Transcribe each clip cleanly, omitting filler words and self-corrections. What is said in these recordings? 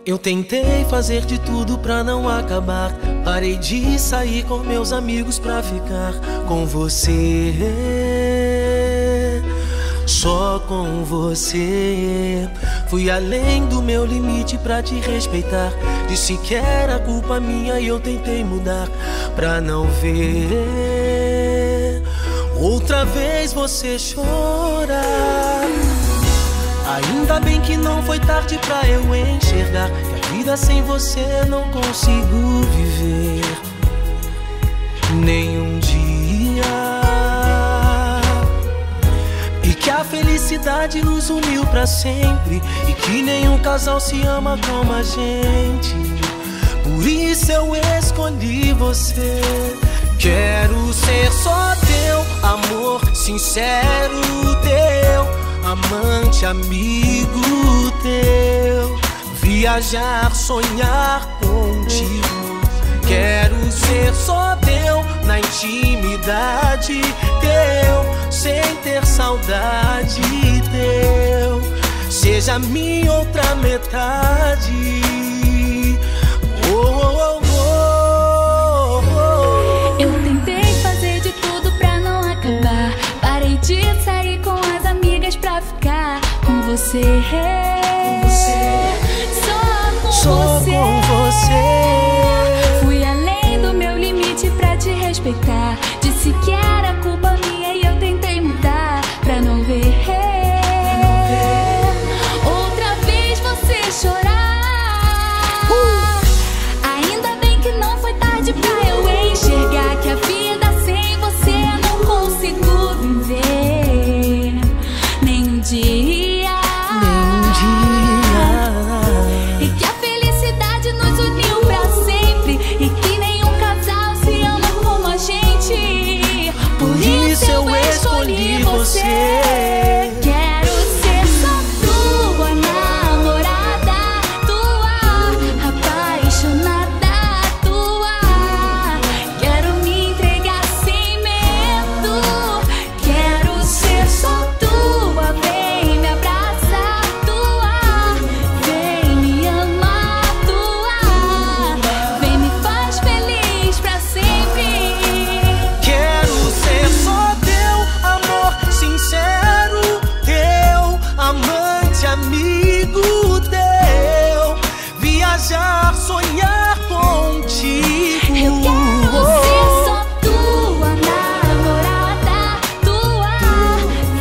Eu tentei fazer de tudo pra não acabar. Parei de sair com meus amigos pra ficar com você. Só com você. Fui além do meu limite pra te respeitar. Disse que era culpa minha e eu tentei mudar pra não ver outra vez você chorar. Ainda bem que não foi tarde pra eu enxergar que a vida sem você não consigo viver nenhum dia. E que a felicidade nos uniu pra sempre, e que nenhum casal se ama como a gente. Por isso eu escolhi você. Quero ser só teu amor sincero, teu amante, amigo teu. Viajar, sonhar contigo. Quero ser só teu na intimidade, teu sem ter saudade, teu. Seja minha outra metade. Oh, oh, oh, oh. Eu tentei fazer de tudo pra não acabar. Parei de sair com as amigas pra ficar com você. Só com você. Fui além do meu limite pra te respeitar. Disse que era culpa minha e eu tentei mudar pra não ver outra vez você chorar. Ainda bem que não foi tarde pra eu enxergar que a vida sem você não consigo viver nenhum dia. E que a felicidade nos uniu pra sempre, e que nenhum casal se ama como a gente. Por isso eu escolhi você. Quero ser só tua namorada, tua apaixonada, tua. Quero me entregar sem medo. Quero ser só tua, vem me abraçar, tua. Vem me amar, tua. Vem me faz feliz pra sempre. Quero ser só teu amor sincero, teu amante, amigo teu. Viajar, sonhar contigo. Eu quero ser só tua namorada, tua.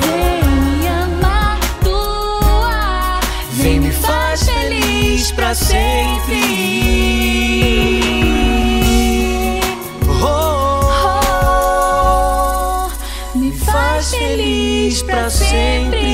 Vem me amar, tua. Vem me faz feliz pra sempre. Oh, Me faz feliz pra sempre.